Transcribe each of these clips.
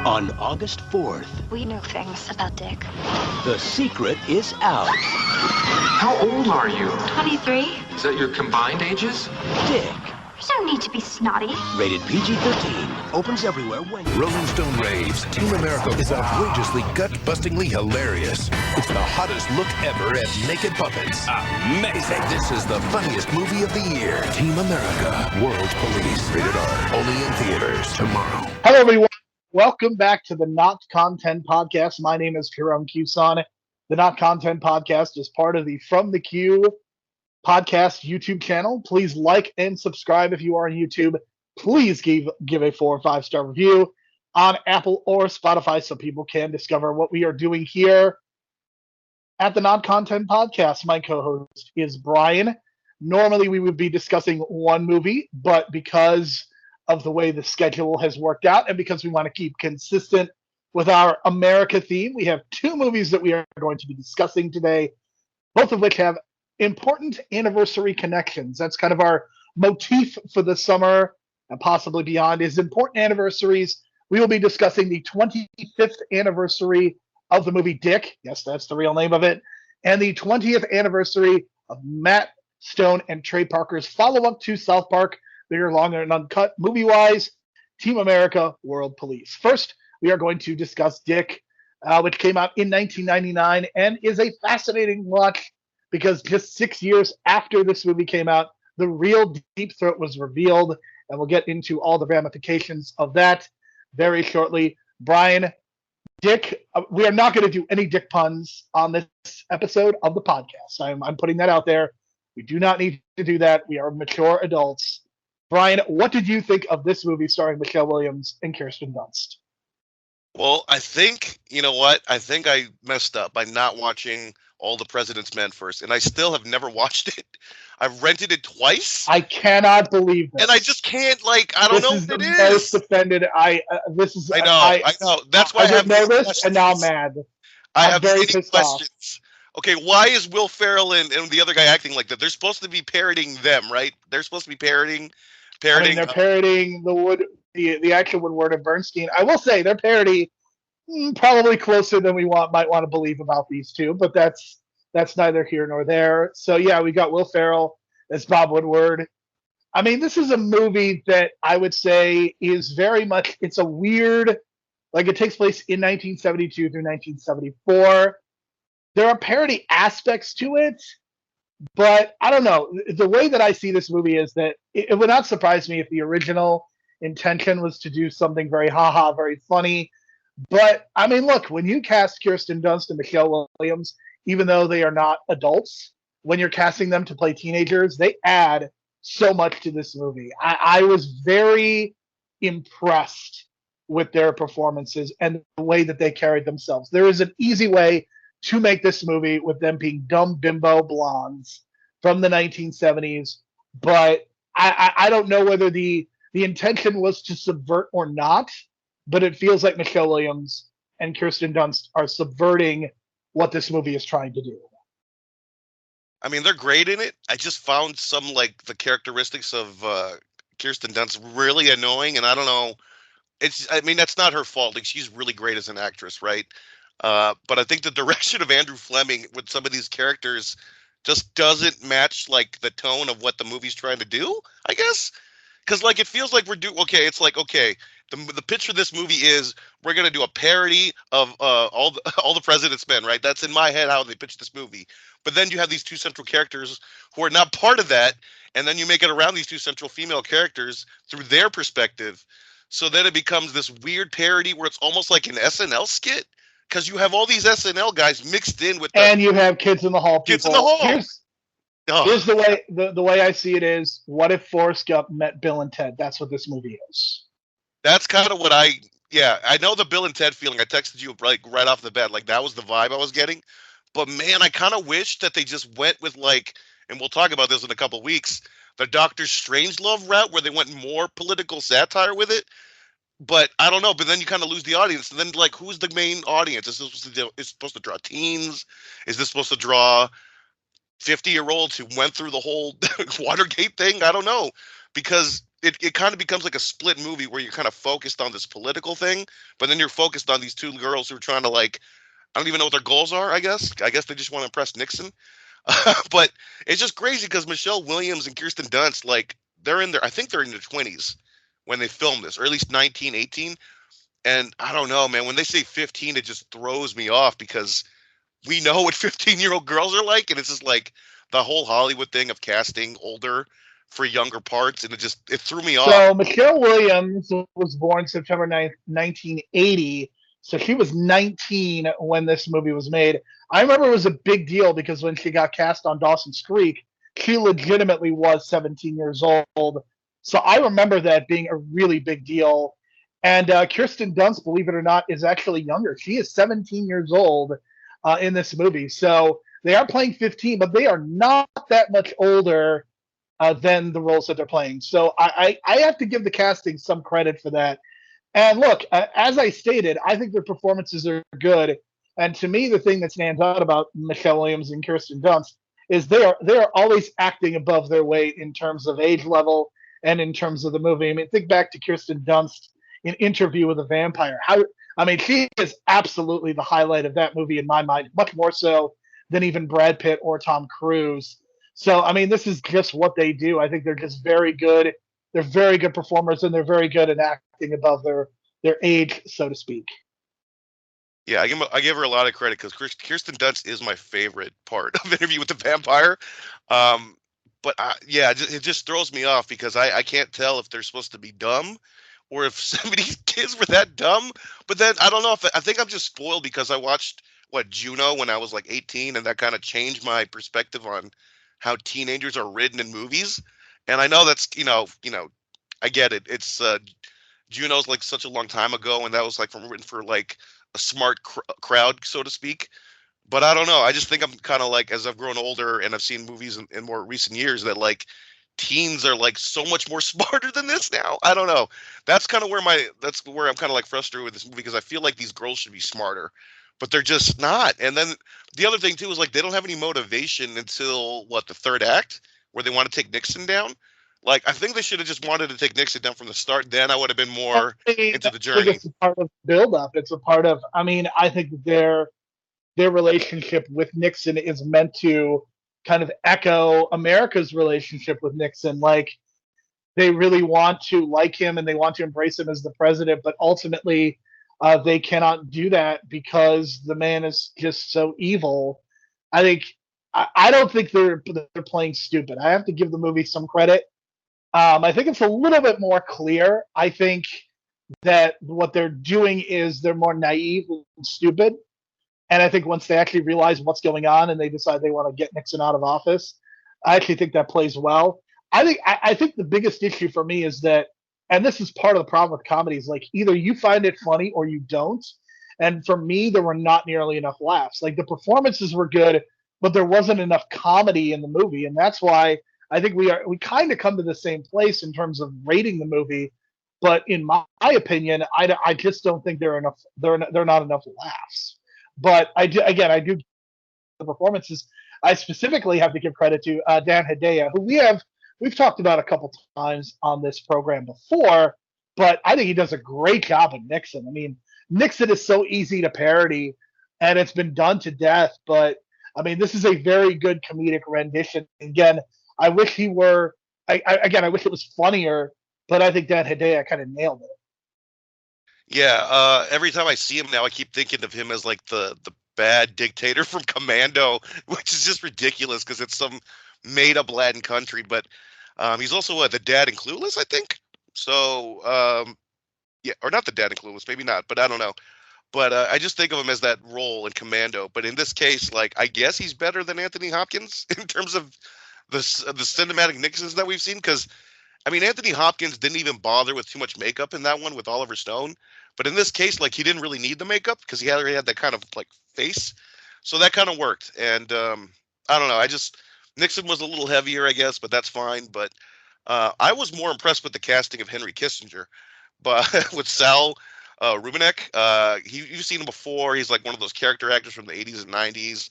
On August 4th, We know things about Dick. the secret is out. How old are you? 23? Is that your combined ages? Dick, There's no need to be snotty. rated PG-13, opens everywhere when... Rolling Stone raves Team America is outrageously, gut-bustingly hilarious. It's the hottest look ever at naked puppets. Amazing. This is the funniest movie of the year. Team America, World Police. Rated R. Only in theaters tomorrow. Hello, everyone. Welcome back to the Not Content Podcast. My name is Jerome and The Not Content Podcast is part of the From the Queue podcast YouTube channel. Please like and subscribe if you are on YouTube. Please give a 4 or 5-star review on Apple or Spotify so people can discover what we are doing here at the Not Content Podcast. My co-host is Brian. Normally we would be discussing one movie, but because of the way the schedule has worked out and because we want to keep consistent with our America theme, we have 2 movies that we are going to be discussing today, both of which have important anniversary connections. That's kind of our motif for the summer and possibly beyond, is important anniversaries. We will be discussing the 25th anniversary of the movie Dick. Yes, that's the real name of it. And the 20th anniversary of Matt Stone and Trey Parker's follow-up to South Park, Bigger, Longer, and Uncut. Movie-wise, Team America, World Police. First, we are going to discuss Dick, which came out in 1999 and is a fascinating watch because just 6 years after this movie came out, the real Deep Throat was revealed, and we'll get into all the ramifications of that very shortly. Brian, Dick, we are not going to do any Dick puns on this episode of the podcast. I'm putting that out there. We do not need to do that. We are mature adults. Brian, what did you think of this movie starring Michelle Williams and Kirsten Dunst? Well, I think, you know what? I think I messed up by not watching All the President's Men first, and I still have never watched it. I've rented it twice. I cannot believe this. And I just can't, I don't know what it is. Most offended. I know. That's why I didn't have know this, questions. and now I'm mad. I I'm have very many pissed questions. Okay, why is Will Ferrell and the other guy acting like that? They're supposed to be parodying them, right? They're supposed to be parodying. They're parodying the actual Woodward and Bernstein. I will say their parody probably closer than we might want to believe about these two, but that's neither here nor there. So yeah, we got Will Ferrell as Bob Woodward. I mean, this is a movie that I would say is very much, it's a weird, it takes place in 1972 through 1974. There are parody aspects to it, but I don't know. The way that I see this movie is that it would not surprise me if the original intention was to do something very very funny. But I mean, look, when you cast Kirsten Dunst and Michelle Williams, even though they are not adults, when you're casting them to play teenagers, they add so much to this movie. I was very impressed with their performances and the way that they carried themselves. There is an easy way to make this movie with them being dumb bimbo blondes from the 1970s, but I don't know whether the intention was to subvert or not, but it feels like Michelle Williams and Kirsten Dunst are subverting what this movie is trying to do. I mean, they're great in it. I just found some, the characteristics of Kirsten Dunst really annoying, and I don't know. That's not her fault. She's really great as an actress, right? But I think the direction of Andrew Fleming with some of these characters just doesn't match the tone of what the movie's trying to do, I guess. Because it feels like we're doing the pitch for this movie is we're gonna do a parody of all the President's Men, right? That's in my head how they pitch this movie. But then you have these 2 central characters who are not part of that, and then you make it around these 2 central female characters through their perspective. So then it becomes this weird parody where it's almost like an SNL skit. Because you have all these SNL guys mixed in with and you have Kids in the Hall people. Kids in the Hall. Here's the way I see it is, what if Forrest Gump met Bill and Ted? That's what this movie is. That's kind of what I know the Bill and Ted feeling. I texted you right off the bat. That was the vibe I was getting. But man, I kind of wish that they just went with and we'll talk about this in a couple of weeks, the Doctor Strangelove route where they went more political satire with it. But I don't know. But then you kind of lose the audience. And then, who's the main audience? Is this supposed to draw teens? Is this supposed to draw 50-year-olds who went through the whole Watergate thing? I don't know. Because it kind of becomes like a split movie where you're kind of focused on this political thing, but then you're focused on these two girls who are trying to like, I don't even know what their goals are. I guess they just want to impress Nixon. But it's just crazy because Michelle Williams and Kirsten Dunst, like I think they're in their 20s when they filmed this, or at least 19, 18. And I don't know, man, when they say 15, it just throws me off because we know what 15-year-old girls are like. And it's just like the whole Hollywood thing of casting older for younger parts. And it threw me off. So Michelle Williams was born September 9th, 1980. So she was 19 when this movie was made. I remember it was a big deal because when she got cast on Dawson's Creek, she legitimately was 17 years old. So I remember that being a really big deal. And Kirsten Dunst, believe it or not, is actually younger. She is 17 years old in this movie. So they are playing 15, but they are not that much older than the roles that they're playing. So I have to give the casting some credit for that. And look, as I stated, I think their performances are good. And to me, the thing that stands out about Michelle Williams and Kirsten Dunst is they are always acting above their weight in terms of age level and in terms of the movie. I mean, think back to Kirsten Dunst in Interview with a Vampire. She is absolutely the highlight of that movie in my mind, much more so than even Brad Pitt or Tom Cruise. So, I mean, this is just what they do. I think they're just very good. They're very good performers, and they're very good at acting above their age, so to speak. Yeah, I give her a lot of credit because Kirsten Dunst is my favorite part of Interview with the Vampire. But it just throws me off because I can't tell if they're supposed to be dumb or if some of these kids were that dumb. But then I don't know I think I'm just spoiled because I watched Juno when I was like 18, and that kind of changed my perspective on how teenagers are written in movies. And I know that's I get it. It's Juno's like such a long time ago, and that was like written for like a smart crowd, so to speak. But I don't know. I just think I'm kind of like, as I've grown older and I've seen movies in more recent years, that like teens are like so much more smarter than this now. I don't know. That's kind of where I'm kind of like frustrated with this movie because I feel like these girls should be smarter, but they're just not. And then the other thing too is like they don't have any motivation until the third act where they want to take Nixon down. Like, I think they should have just wanted to take Nixon down from the start. Then I would have been more into the journey. It's a part of the build-up. It's a part of. I mean, I think their relationship with Nixon is meant to kind of echo America's relationship with Nixon. Like, they really want to like him and they want to embrace him as the president, but ultimately, they cannot do that because the man is just so evil. I don't think they're playing stupid. I have to give the movie some credit. I think it's a little bit more clear. I think that what they're doing is they're more naive and stupid. And I think once they actually realize what's going on and they decide they want to get Nixon out of office, I actually think that plays well. I think the biggest issue for me is that, and this is part of the problem with comedies, like either you find it funny or you don't. And for me, there were not nearly enough laughs. Like the performances were good, but there wasn't enough comedy in the movie. And that's why I think we kind of come to the same place in terms of rating the movie, but in my opinion, I just don't think there are enough. They're not enough laughs. But I do the performances. I specifically have to give credit to Dan Hedaya, who we've talked about a couple times on this program before, but I think he does a great job of Nixon. I mean, Nixon is so easy to parody, and it's been done to death. But I mean, this is a very good comedic rendition. Again, I wish he were. I wish it was funnier, but I think Dan Hedaya kind of nailed it. Yeah, every time I see him now, I keep thinking of him as like the bad dictator from Commando, which is just ridiculous because it's some made up Latin country. But he's also the dad in Clueless, I think. So yeah, or not the dad in Clueless, maybe not, but I don't know. But I just think of him as that role in Commando. But in this case, like I guess he's better than Anthony Hopkins in terms of the cinematic Nixons that we've seen, because I mean Anthony Hopkins didn't even bother with too much makeup in that one with Oliver Stone, but in this case like he didn't really need the makeup because he already had that kind of like face, so that kind of worked. And I don't know, Nixon was a little heavier I guess, but that's fine. But I was more impressed with the casting of Henry Kissinger, but with Sal Rubinek. You've seen him before. He's like one of those character actors from the 80s and 90s.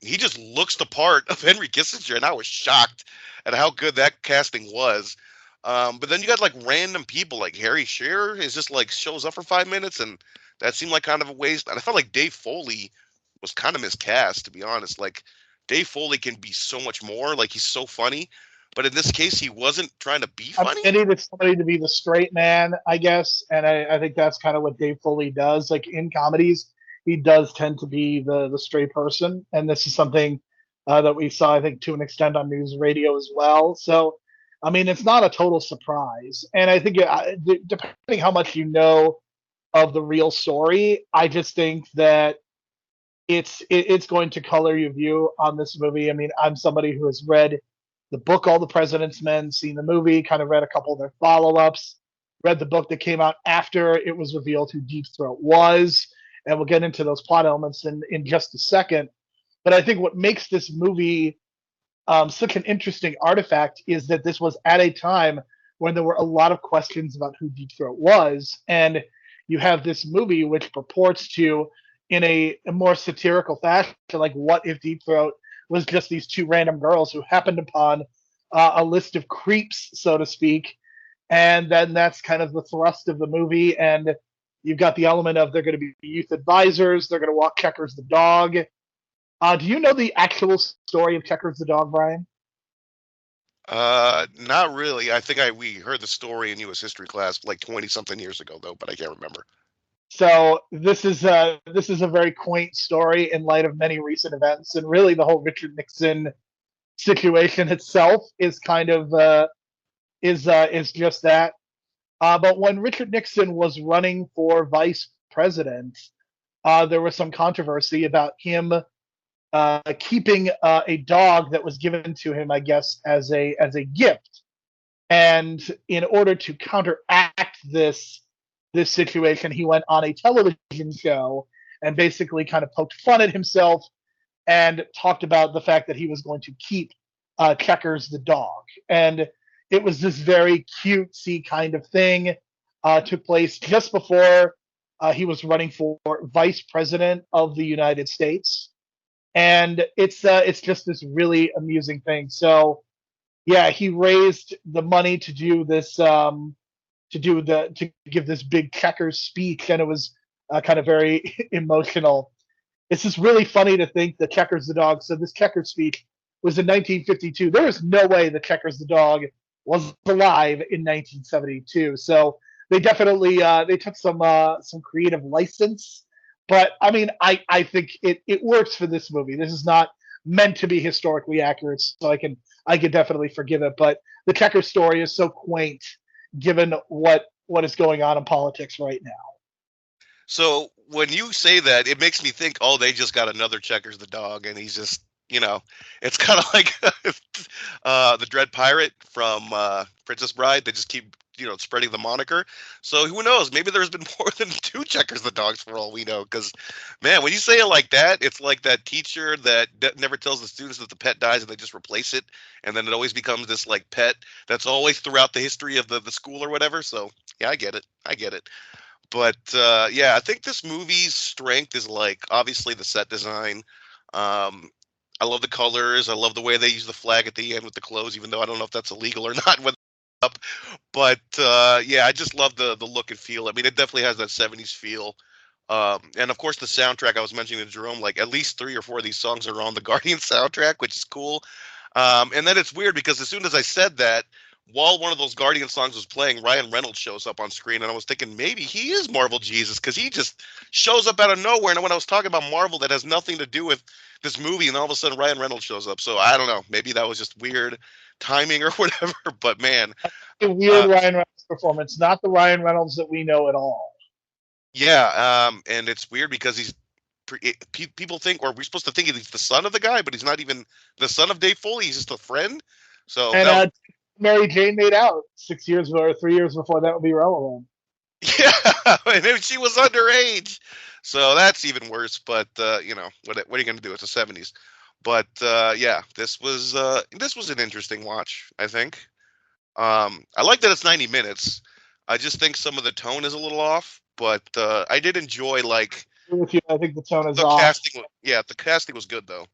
He just looks the part of Henry Kissinger, and I was shocked at how good that casting was. But then you got like random people, like Harry Shearer is just like shows up for 5 minutes, and that seemed like kind of a waste. And I felt like Dave Foley was kind of miscast, to be honest. Like Dave Foley can be so much more. Like he's so funny, but in this case, he wasn't trying to be funny. They needed somebody to be the straight man, I guess, and I think that's kind of what Dave Foley does. Like in comedies, he does tend to be the straight person, and this is something that we saw, I think, to an extent on news radio as well. So, I mean, it's not a total surprise, and I think depending how much you know of the real story, I just think that it's going to color your view on this movie. I mean, I'm somebody who has read the book All the President's Men, seen the movie, kind of read a couple of their follow-ups, read the book that came out after it was revealed who Deep Throat was, and we'll get into those plot elements in just a second. But I think what makes this movie such an interesting artifact is that this was at a time when there were a lot of questions about who Deep Throat was, and you have this movie which purports to, in a more satirical fashion, like what if Deep Throat was just these two random girls who happened upon a list of creeps, so to speak, and then that's kind of the thrust of the movie. And you've got the element of they're going to be youth advisors, they're going to walk Checkers the dog. Do you know the actual story of Checkers the dog, Brian? Not really. I think we heard the story in U.S. history class like 20 something years ago, though, but I can't remember. So this is a very quaint story in light of many recent events, and really the whole Richard Nixon situation itself is kind of is just that. But when Richard Nixon was running for vice president, there was some controversy about him keeping a dog that was given to him, I guess, as a gift. And in order to counteract this situation, he went on a television show and basically kind of poked fun at himself and talked about the fact that he was going to keep Checkers the dog. And it was this very cutesy kind of thing. Took place just before he was running for vice president of the United States. And it's just this really amusing thing. So yeah, he raised the money to do this to give this big Checkers speech, and it was kind of very emotional. It's just really funny to think that Checkers the dog. So this Checkers speech was in 1952. There is no way that Checkers the dog was alive in 1972. So they definitely they took some creative license. But I mean, I think it works for this movie. This is not meant to be historically accurate, so I can definitely forgive it. But the Checkers story is so quaint, given what is going on in politics right now. So when you say that, it makes me think, oh, they just got another Checkers the dog, and he's just, it's kind of like the Dread Pirate from Princess Bride. They just keep, spreading the moniker. So who knows? Maybe there's been more than two Checkers the dogs for all we know. Because, man, when you say it like that, it's like that teacher that never tells the students that the pet dies and they just replace it. And then it always becomes this like pet that's always throughout the history of the school or whatever. So, yeah, I get it. But, yeah, I think this movie's strength is like obviously the set design. I love the colors. I love the way they use the flag at the end with the clothes, even though I don't know if that's illegal or not. But yeah, I just love the look and feel. I mean, it definitely has that 70s feel. And of course, the soundtrack I was mentioning to Jerome, like at least 3 or 4 of these songs are on the Guardian soundtrack, which is cool. And then it's weird because as soon as I said that, while one of those Guardian songs was playing, Ryan Reynolds shows up on screen, and I was thinking maybe he is Marvel Jesus because he just shows up out of nowhere. And when I was talking about Marvel that has nothing to do with this movie, and all of a sudden Ryan Reynolds shows up. So I don't know, maybe that was just weird timing or whatever. But man, a weird Ryan Reynolds performance, not the Ryan Reynolds that we know at all. Yeah, and it's weird because people think, or we're supposed to think he's the son of the guy, but he's not even the son of Dave Foley. He's just a friend. So and Mary Jane made out 6 years or 3 years before that would be relevant. Yeah, and she was underage, so that's even worse. But what are you going to do? It's the 70s. But yeah, this was an interesting watch, I think. I like that it's 90 minutes. I just think some of the tone is a little off, but I did enjoy like. With you, I think the tone is the off. casting. Yeah, the casting was good though.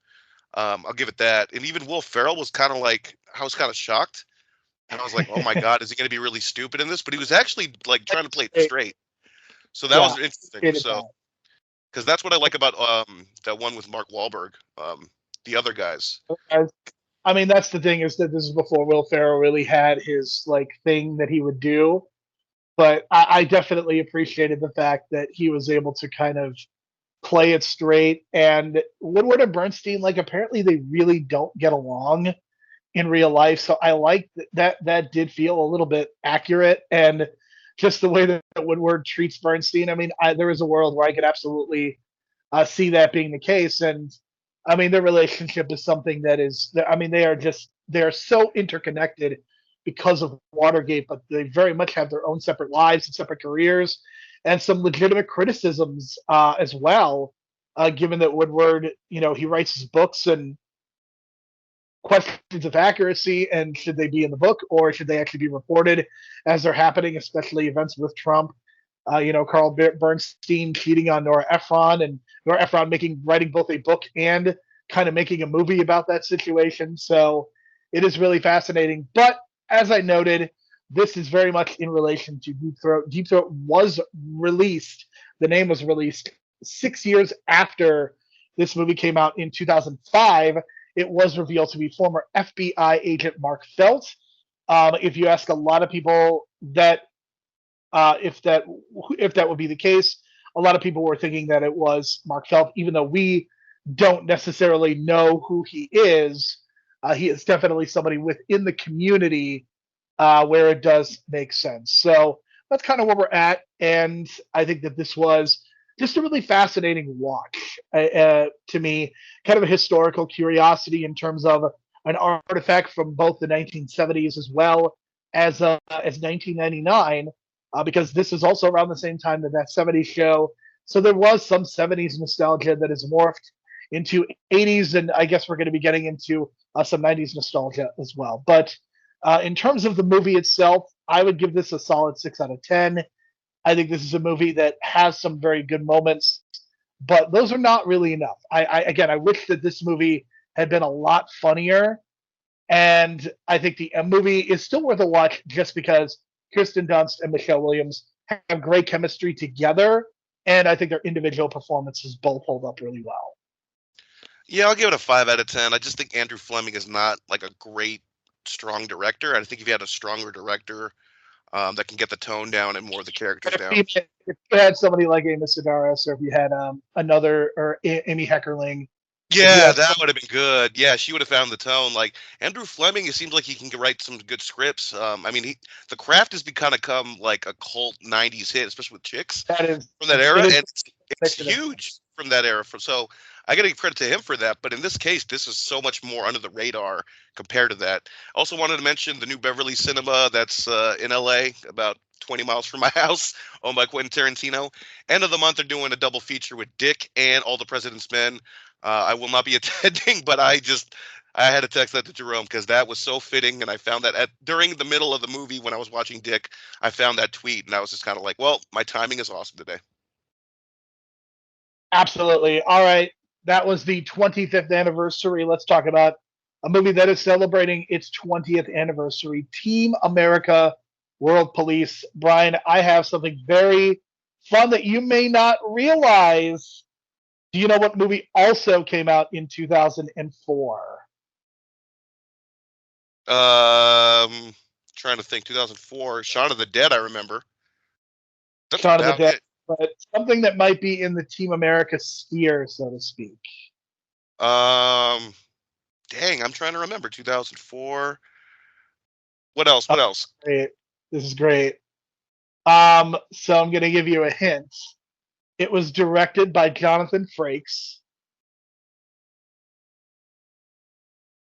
I'll give it that. And even Will Ferrell was kind of like, I was kind of shocked And I was like, oh my God, is he going to be really stupid in this? But he was actually like trying to play it straight. So that was interesting. So, because that's what I like about that one with Mark Wahlberg, the other guys. I mean, that's the thing, is that this is before Will Ferrell really had his like thing that he would do. But I definitely appreciated the fact that he was able to kind of play it straight. And Woodward and Bernstein, like, apparently they really don't get along in real life. So I like that did feel a little bit accurate, and just the way that Woodward treats Bernstein. I mean, there is a world where I could absolutely see that being the case. And I mean, their relationship is something that is, I mean, they're so interconnected because of Watergate, but they very much have their own separate lives and separate careers, and some legitimate criticisms as well. Given that Woodward, he writes his books and questions of accuracy, and should they be in the book or should they actually be reported as they're happening, especially events with Trump. Carl Bernstein cheating on Nora Ephron, and Nora Ephron writing both a book and kind of making a movie about that situation. So it is really fascinating. But as I noted, this is very much in relation to Deep Throat. Deep Throat was released. The name was released 6 years after this movie came out in 2005. It was revealed to be former FBI agent Mark Felt. If you ask a lot of people that if that would be the case, a lot of people were thinking that it was Mark Felt, even though we don't necessarily know who he is. He is definitely somebody within the community where it does make sense. So that's kind of where we're at, and I think that this was just a really fascinating watch to me, kind of a historical curiosity in terms of an artifact from both the 1970s as well as 1999, because this is also around the same time that 70s show. So there was some 70s nostalgia that is morphed into 80s, and I guess we're going to be getting into some 90s nostalgia as well. But in terms of the movie itself, I would give this a solid 6 out of 10. I think this is a movie that has some very good moments, but those are not really enough. I wish that this movie had been a lot funnier, and I think the movie is still worth a watch just because Kirsten Dunst and Michelle Williams have great chemistry together, and I think their individual performances both hold up really well. Yeah, I'll give it a 5 out of 10. I just think Andrew Fleming is not like a great, strong director. I think if you had a stronger director that can get the tone down and more of the characters down. If you had somebody like Amos Sedaris, or if you had another, or Amy Heckerling. Yeah, that would have been good. Yeah, she would have found the tone. Like Andrew Fleming, it seems like he can write some good scripts. I mean, The Craft has become like a cult '90s hit, especially with chicks from that era, and it's huge from that era. So I got to give credit to him for that. But in this case, this is so much more under the radar compared to that. I also wanted to mention the New Beverly Cinema that's in LA, about 20 miles from my house, owned by Quentin Tarantino. End of the month, they're doing a double feature with Dick and All the President's Men. I will not be attending, but I had to text that to Jerome because that was so fitting, and I found that during the middle of the movie when I was watching Dick, I found that tweet, and I was just kind of like, well, my timing is awesome today. Absolutely. All right. That was the 25th anniversary. Let's talk about a movie that is celebrating its 20th anniversary, Team America World Police. Brian, I have something very fun that you may not realize. Do you know what movie also came out in 2004? Trying to think. 2004, Shaun of the Dead. I remember. That's Shaun of the Dead, but something that might be in the Team America sphere, so to speak. Dang, I'm trying to remember. 2004. What else? Great. This is great. So I'm going to give you a hint. It was directed by Jonathan Frakes.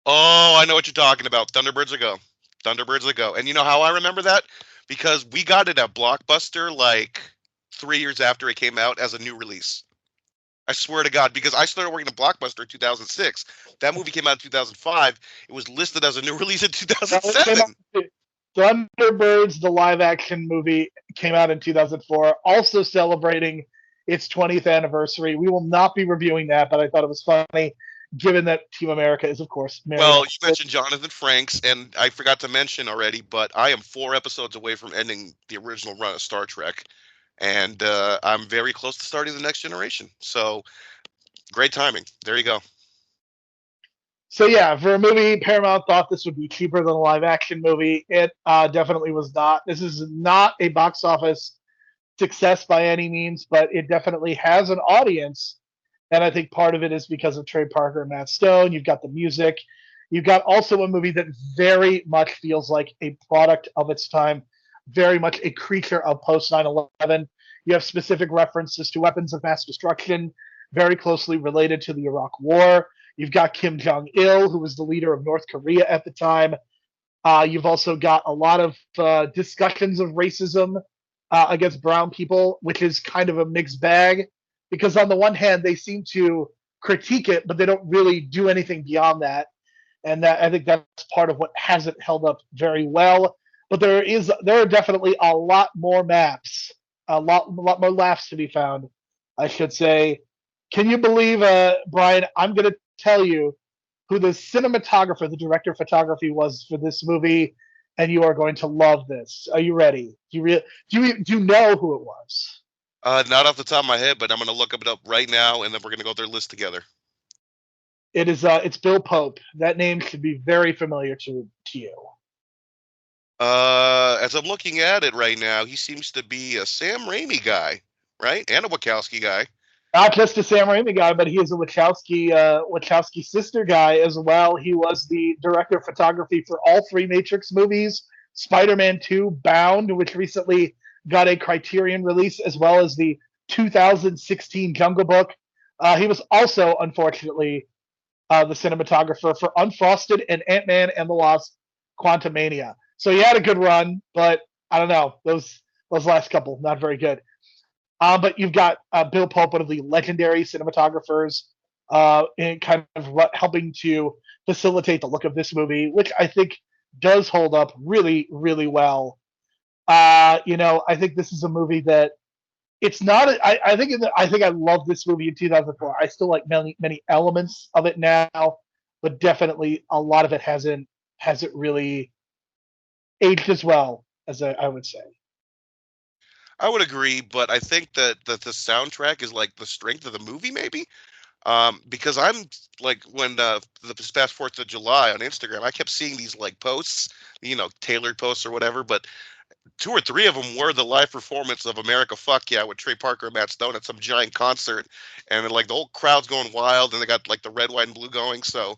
Oh, I know what you're talking about. Thunderbirds Ago. And you know how I remember that? Because we got it at Blockbuster like 3 years after it came out as a new release. I swear to God, because I started working at Blockbuster in 2006. That movie came out in 2005. It was listed as a new release in 2007. Thunderbirds, the live-action movie, came out in 2004, also celebrating its 20th anniversary. We will not be reviewing that, but I thought it was funny. given that Team America is, of course, married. Well, you mentioned Jonathan Frakes, and I forgot to mention already, but I am 4 episodes away from ending the original run of Star Trek, and I'm very close to starting the Next Generation. So, great timing. There you go. So yeah, for a movie, Paramount thought this would be cheaper than a live-action movie. It definitely was not. This is not a box office success by any means, but it definitely has an audience. And I think part of it is because of Trey Parker and Matt Stone. You've got the music. You've got also a movie that very much feels like a product of its time, very much a creature of post 9/11. You have specific references to weapons of mass destruction, very closely related to the Iraq War. You've got Kim Jong-il, who was the leader of North Korea at the time. You've also got a lot of discussions of racism against brown people, which is kind of a mixed bag. Because on the one hand, they seem to critique it, but they don't really do anything beyond that. And that, I think that's part of what hasn't held up very well. But there are definitely a lot more maps, a lot more laughs to be found, I should say. Can you believe, Brian, I'm going to tell you who the cinematographer, the director of photography was for this movie, and you are going to love this. Are you ready? Do you know who it was? Not off the top of my head, but I'm going to look it up right now, and then we're going to go through their list together. It's Bill Pope. That name should be very familiar to you. As I'm looking at it right now, he seems to be a Sam Raimi guy, right? And a Wachowski guy. Not just a Sam Raimi guy, but he is a Wachowski sister guy as well. He was the director of photography for all 3 Matrix movies, Spider-Man 2, Bound, which recently got a Criterion release, as well as the 2016 Jungle Book. He was also, unfortunately, the cinematographer for Unfrosted and Ant-Man and the Wasp: Quantumania. So he had a good run, but I don't know, those last couple, not very good. But you've got Bill Pope, one of the legendary cinematographers, in kind of helping to facilitate the look of this movie, which I think does hold up really, really well. I think this is a movie that it's not. I think I love this movie in 2004. I still like many elements of it now, but definitely a lot of it hasn't really aged as well as I would say. I would agree, but I think that the soundtrack is like the strength of the movie, maybe. Because I'm like, when this past 4th of July on Instagram, I kept seeing these like posts, tailored posts or whatever, but 2 or 3 of them were the live performance of America Fuck Yeah with Trey Parker and Matt Stone at some giant concert, and then, like, the whole crowd's going wild, and they got like the red, white, and blue going. So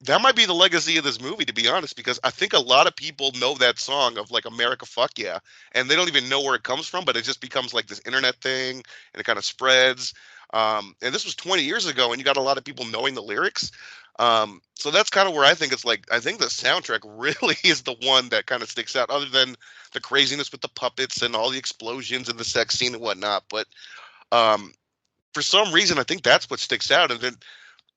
that might be the legacy of this movie, to be honest, because I think a lot of people know that song of like America Fuck Yeah, and they don't even know where it comes from, but it just becomes like this internet thing, and it kind of spreads. And this was 20 years ago, and you got a lot of people knowing the lyrics. So that's kind of where I think it's like, I think the soundtrack really is the one that kind of sticks out, other than the craziness with the puppets and all the explosions and the sex scene and whatnot. But for some reason, I think that's what sticks out. And then,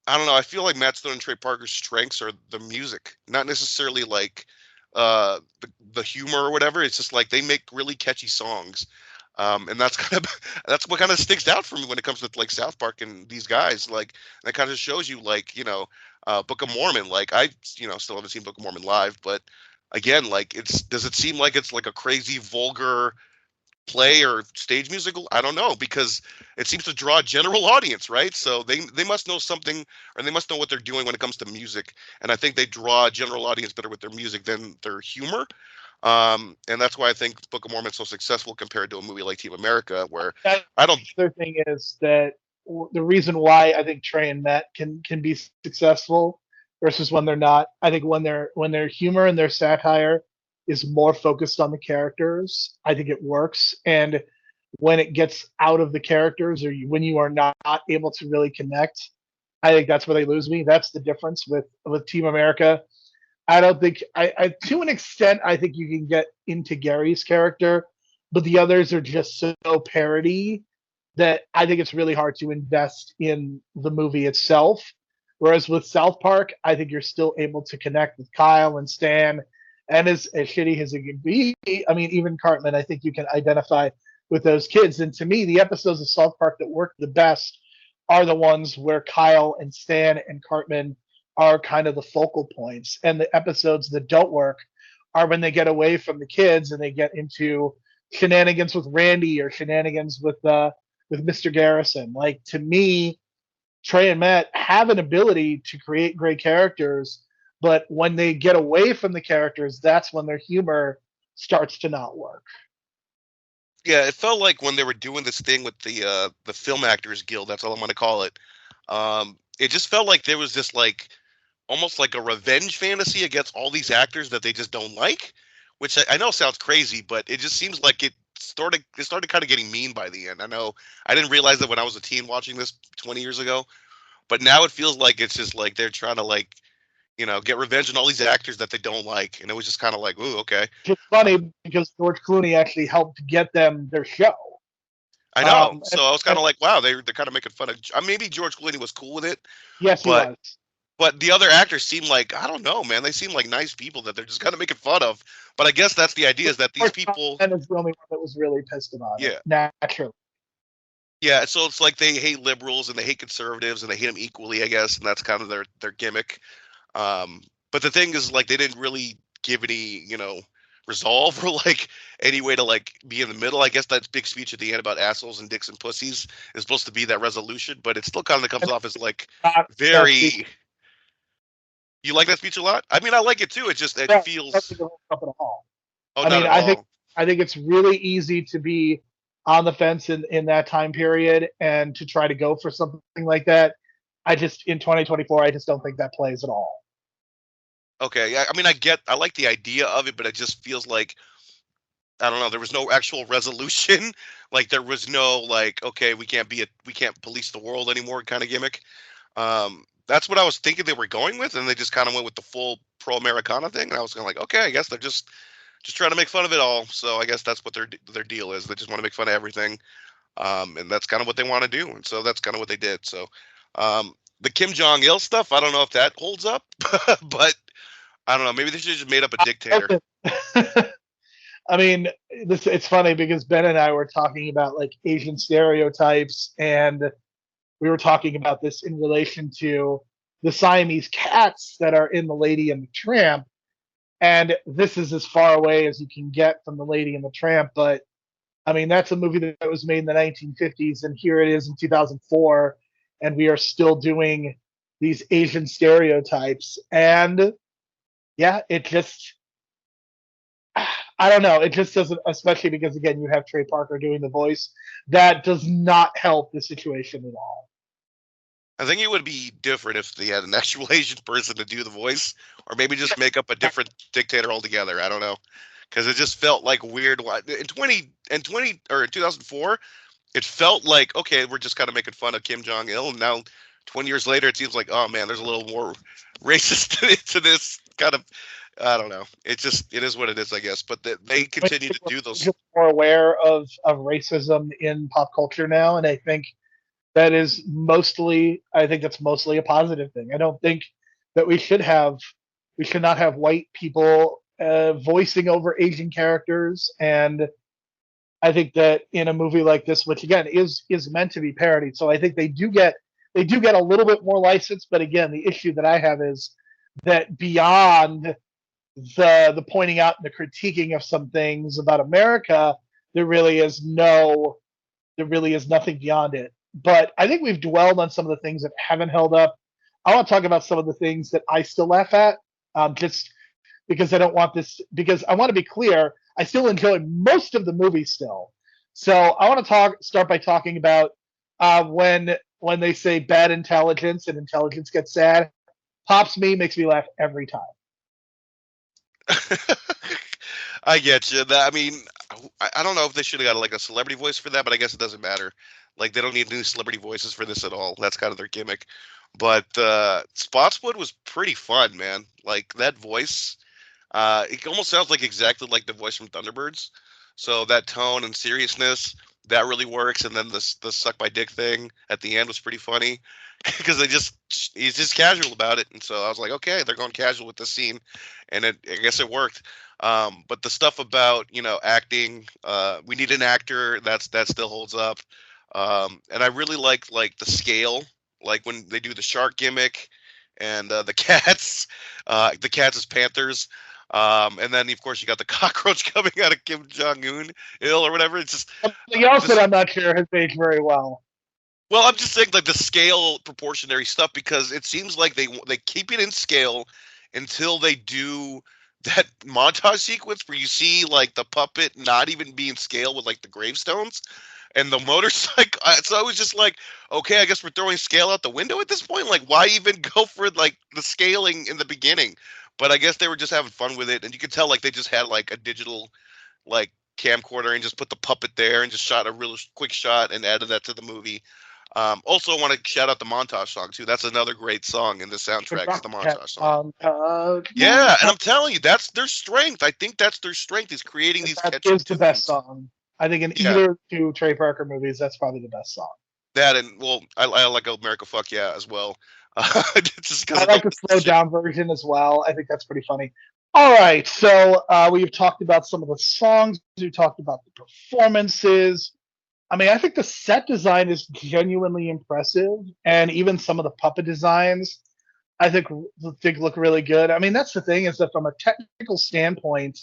I don't know, I feel like Matt Stone and Trey Parker's strengths are the music, not necessarily like the humor or whatever. It's just like they make really catchy songs. And that's what kind of sticks out for me when it comes with like South Park and these guys. Like, that kind of shows you, like, Book of Mormon. Like, I still haven't seen Book of Mormon live, but again, like, does it seem like it's like a crazy vulgar play or stage musical? I don't know, because it seems to draw a general audience, right? So they must know something, or they must know what they're doing when it comes to music. And I think they draw a general audience better with their music than their humor. And that's why I think Book of Mormon is so successful compared to a movie like Team America, where I don't. The other thing is that the reason why I think Trey and Matt can be successful versus when they're not, I think when their humor and their satire is more focused on the characters, I think it works. And when it gets out of the characters, or when you are not able to really connect, I think that's where they lose me. That's the difference with Team America. I don't think I to an extent, I think you can get into Gary's character, but the others are just so parody that I think it's really hard to invest in the movie itself. Whereas with South Park, I think you're still able to connect with Kyle and Stan, and as shitty as it can be, I mean, even Cartman, I think you can identify with those kids. And to me, the episodes of South Park that worked the best are the ones where Kyle and Stan and Cartman are kind of the focal points. And the episodes that don't work are when they get away from the kids and they get into shenanigans with Randy or shenanigans with Mr. Garrison. Like, to me, Trey and Matt have an ability to create great characters, but when they get away from the characters, that's when their humor starts to not work. Yeah, it felt like when they were doing this thing with the Film Actors Guild, that's all I'm going to call it. It just felt like there was this like almost like a revenge fantasy against all these actors that they just don't like, which I know sounds crazy, but it just seems like it started kind of getting mean by the end. I know I didn't realize that when I was a teen watching this 20 years ago, but now it feels like it's just like they're trying to like, get revenge on all these actors that they don't like, and it was just kind of like, ooh, okay. It's funny because George Clooney actually helped get them their show. I know. So I was kind of like, wow, they're kind of making fun of. Maybe George Clooney was cool with it. Yes, he was. But the other actors seem like, I don't know, man. They seem like nice people that they're just kind of making fun of. But I guess that's the idea, is that these people. And is the only one that was really pissed about it. Naturally. Yeah, so it's like they hate liberals and they hate conservatives and they hate them equally, I guess, and that's kind of their gimmick. But the thing is, like, they didn't really give any, resolve or like any way to like be in the middle. I guess that big speech at the end about assholes and dicks and pussies is supposed to be that resolution, but it still kind of comes off as like very. You like that speech a lot? I mean, I like it too. It just feels. Oh, I think it's really easy to be on the fence in that time period and to try to go for something like that. I just, in 2024, I just don't think that plays at all. Okay, yeah, I mean, I like the idea of it, but it just feels like, I don't know, there was no actual resolution. Like, there was no like, okay, we can't police the world anymore kind of gimmick. That's what I was thinking they were going with, and they just kind of went with the full pro-Americana thing. And I was kind of like, okay, I guess they're just trying to make fun of it all. So I guess that's what their deal is. They just want to make fun of everything, and that's kind of what they want to do. And so that's kind of what they did. So the Kim Jong-il stuff, I don't know if that holds up, but I don't know. Maybe they should have just made up a dictator. I mean, it's funny because Ben and I were talking about like Asian stereotypes, and we were talking about this in relation to the Siamese cats that are in The Lady and the Tramp. And this is as far away as you can get from The Lady and the Tramp. But I mean, that's a movie that was made in the 1950s, and here it is in 2004, and we are still doing these Asian stereotypes. And yeah, it just, I don't know. It just doesn't, especially because, again, you have Trey Parker doing the voice. That does not help the situation at all. I think it would be different if they had an actual Asian person to do the voice, or maybe just make up a different dictator altogether. I don't know, because it just felt like weird. In 2004, it felt like, okay, we're just kind of making fun of Kim Jong-il, and now 20 years later, it seems like, oh man, there's a little more racist to this kind of. I don't know. It is what it is, I guess. But they continue to do those. More aware of racism in pop culture now, and I think that's mostly a positive thing. I don't think that we should not have white people voicing over Asian characters, and I think that in a movie like this, which again is meant to be parodied, so I think they do get a little bit more license. But again, the issue that I have is that beyond the pointing out and the critiquing of some things about America, there really is nothing beyond it. But I think we've dwelled on some of the things that haven't held up. I want to talk about some of the things that I still laugh at, just because I don't want this, because I want to be clear, I still enjoy most of the movie still. So I want to start by talking about when they say bad intelligence and intelligence gets sad. Pops makes me laugh every time. I get you. I mean, I don't know if they should have got like a celebrity voice for that, but I guess it doesn't matter. Like, they don't need new celebrity voices for this at all. That's kind of their gimmick. But Spotswood was pretty fun, man. Like, that voice, it almost sounds like exactly like the voice from Thunderbirds. So that tone and seriousness, that really works. And then the suck my dick thing at the end was pretty funny because he's just casual about it. And so I was like, okay, they're going casual with this scene, and I guess it worked. But the stuff about, acting, we need an actor, that still holds up. And I really like the scale, like when they do the shark gimmick and the cats, the cats as panthers. And then of course you got the cockroach coming out of Kim Jong Un ill or whatever. It's just Something else that this. I'm not sure has aged very well. Well, I'm just saying like the scale proportionary stuff because it seems like they keep it in scale until they do that montage sequence where you see like the puppet not even be in scale with like the gravestones and the motorcycle. So I was just like, okay, I guess we're throwing scale out the window at this point. Like, why even go for like the scaling in the beginning? But I guess they were just having fun with it, and you could tell like they just had like a digital like camcorder and just put the puppet there and just shot a real quick shot and added that to the movie. Also, I want to shout out the montage song too. That's another great song in the soundtrack. Is the montage song. Yeah, and I'm telling you, that's their strength. I think that's their strength is creating these That catchy is the best tunes. song. I think in Yeah, either two Trey Parker movies, that's probably the best song. that and well, I like America Fuck Yeah as well. Just because I of the like the slowed down version as well. I think that's pretty funny. All right, so we've talked about some of the songs. We talked about the performances. I mean, I think the set design is genuinely impressive, and even some of the puppet designs, I think look really good. I mean, that's the thing is that from a technical standpoint,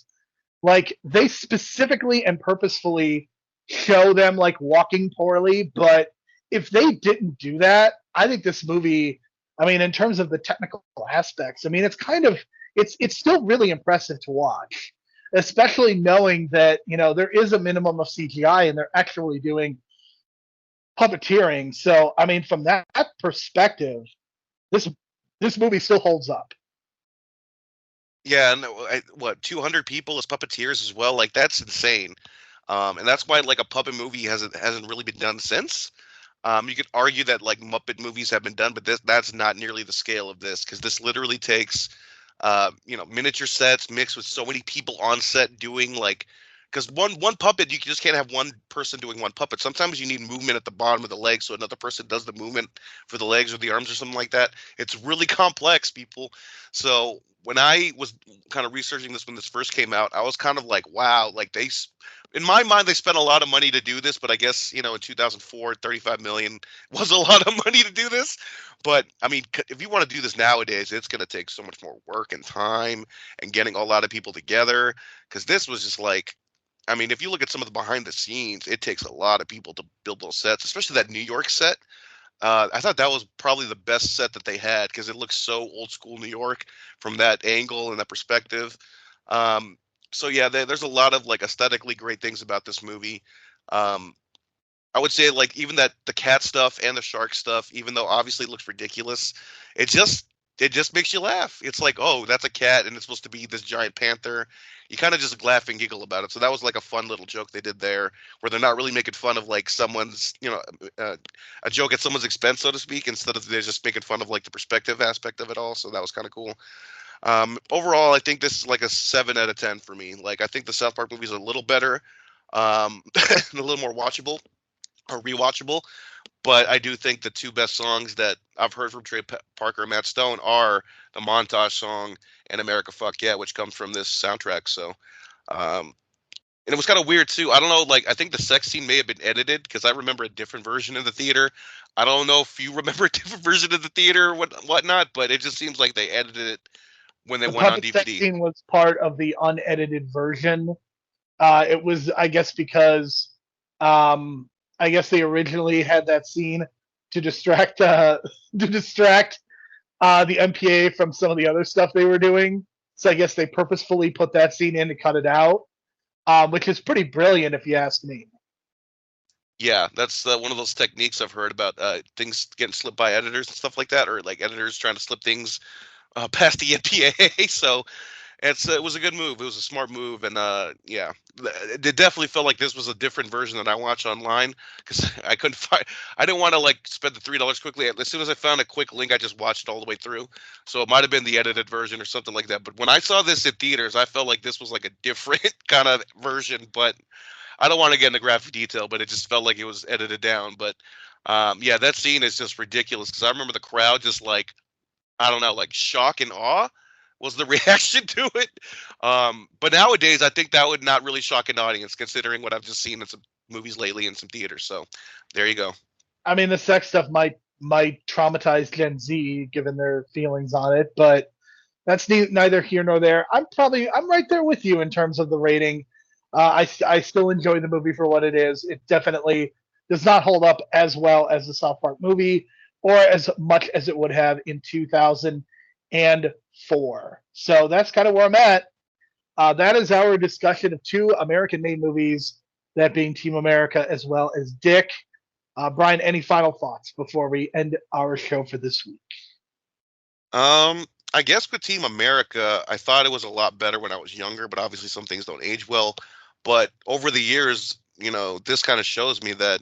like they specifically and purposefully show them like walking poorly, but if they didn't do that, I think this movie, I mean, in terms of the technical aspects, I mean, it's still really impressive to watch, especially knowing that there is a minimum of CGI and they're actually doing puppeteering. So, I mean, from that perspective, this this movie still holds up. yeah, and what 200 people as puppeteers as well. Like that's insane. And that's why like a puppet movie hasn't really been done since. You could argue that like Muppet movies have been done, but that's not nearly the scale of this because this literally takes miniature sets mixed with so many people on set doing like because one puppet you just can't have one person doing one puppet. Sometimes you need movement at the bottom of the leg so another person does the movement for the legs or the arms or something like that. It's really complex, people. So when I was kind of researching this when this first came out, I was kind of like, wow, like in my mind they spent a lot of money to do this, but I guess in 2004, 35 million was a lot of money to do this. But I mean, if you want to do this nowadays, it's going to take so much more work and time and getting a lot of people together. Because this was just like, I mean, if you look at some of the behind the scenes, it takes a lot of people to build those sets, especially that New York set. I thought that was probably the best set that they had because it looks so old school New York from that angle and that perspective. Um, so yeah, there's a lot of like aesthetically great things about this movie. Um, I would say like even that the cat stuff and the shark stuff, even though obviously it looks ridiculous, it just makes you laugh. It's like, oh, that's a cat and it's supposed to be this giant panther. You kind of just laugh and giggle about it. So that was like a fun little joke they did there, where they're not really making fun of like someone's, a joke at someone's expense, so to speak, instead of they're just making fun of like the perspective aspect of it all. So that was kind of cool. Overall, I think this is like a 7 out of 10 for me. Like I think the South Park movies are a little better, and a little more watchable or rewatchable. But I do think the two best songs that I've heard from Trey Parker and Matt Stone are the montage song and America Fuck Yeah, which comes from this soundtrack. So, and it was kind of weird too. I don't know, like I think the sex scene may have been edited because I remember a different version in the theater. I don't know if you remember a different version of the theater or whatnot, but it just seems like they edited it when they The went on puppet sex DVD. scene was part of the unedited version. It was, I guess, because I guess they originally had that scene to distract the MPA from some of the other stuff they were doing. So I guess they purposefully put that scene in to cut it out, which is pretty brilliant if you ask me. Yeah, that's one of those techniques I've heard about things getting slipped by editors and stuff like that, or like editors trying to slip things past the MPA. So it was a good move. It was a smart move, and yeah, it definitely felt like this was a different version that I watched online because I couldn't find. I didn't want to like spend the $3 quickly. As soon as I found a quick link, I just watched it all the way through. So it might have been the edited version or something like that. But when I saw this in theaters, I felt like this was like a different kind of version. But I don't want to get into graphic detail, but it just felt like it was edited down. But yeah, that scene is just ridiculous because I remember the crowd just like I don't know, like shock and awe was the reaction to it. But nowadays, I think that would not really shock an audience, considering what I've just seen in some movies lately in some theaters. So there you go. I mean, the sex stuff might traumatize Gen Z given their feelings on it, but that's neither here nor there. I'm right there with you in terms of the rating. I still enjoy the movie for what it is. It definitely does not hold up as well as the South Park movie, or as much as it would have in 2004. So that's kind of where I'm at. That is our discussion of two American-made movies, that being Team America as well as Dick. Brian, any final thoughts before we end our show for this week? I guess with Team America, I thought it was a lot better when I was younger, but obviously some things don't age well. But over the years, this kind of shows me that,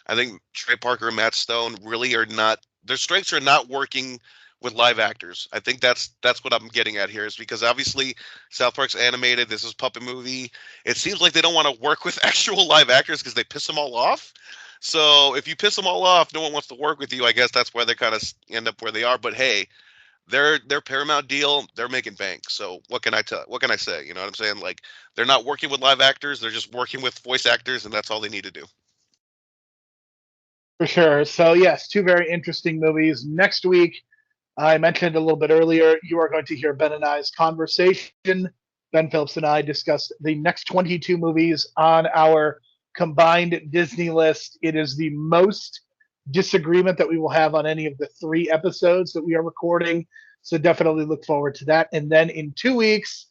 I think Trey Parker and Matt Stone really are not, their strengths are not working with live actors. I think that's what I'm getting at here, is because obviously South Park's animated, this is puppet movie. It seems like they don't want to work with actual live actors because they piss them all off. So if you piss them all off, no one wants to work with you. I guess that's why they kind of end up where they are. But hey, their Paramount deal, they're making bank. So what can I tell? What can I say? You know what I'm saying? Like, they're not working with live actors. They're just working with voice actors, and that's all they need to do. For sure. So yes, two very interesting movies. Next week, I mentioned a little bit earlier, you are going to hear Ben and I's conversation. Ben Phillips and I discussed the next 22 movies on our combined Disney list. It is the most disagreement that we will have on any of the 3 episodes that we are recording. So definitely look forward to that. And then in 2 weeks,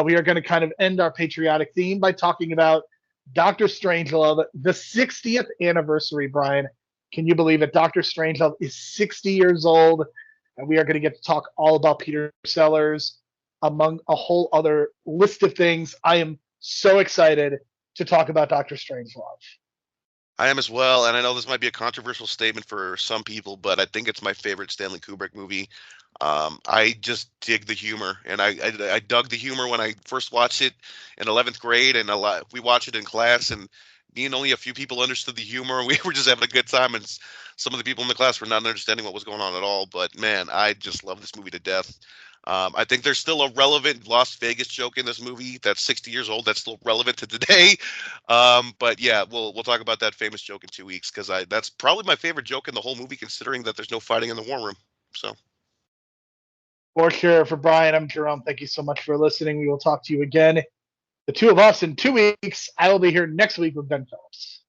we are going to kind of end our patriotic theme by talking about Doctor Strangelove, the 60th anniversary, Brian. Can you believe it? Doctor Strangelove is 60 years old, and we are going to get to talk all about Peter Sellers, among a whole other list of things. I am so excited to talk about Doctor Strangelove. I am as well, and I know this might be a controversial statement for some people, but I think it's my favorite Stanley Kubrick movie. I just dig the humor, and I dug the humor when I first watched it in 11th grade, and we watched it in class, and me and only a few people understood the humor. We were just having a good time, and some of the people in the class were not understanding what was going on at all. But man, I just love this movie to death. I think there's still a relevant Las Vegas joke in this movie that's 60 years old that's still relevant to today. But yeah, we'll talk about that famous joke in 2 weeks, because that's probably my favorite joke in the whole movie, considering that there's no fighting in the war room. So. For sure. For Brian, I'm Jerome. Thank you so much for listening. We will talk to you again, the two of us, in 2 weeks. I will be here next week with Ben Phillips.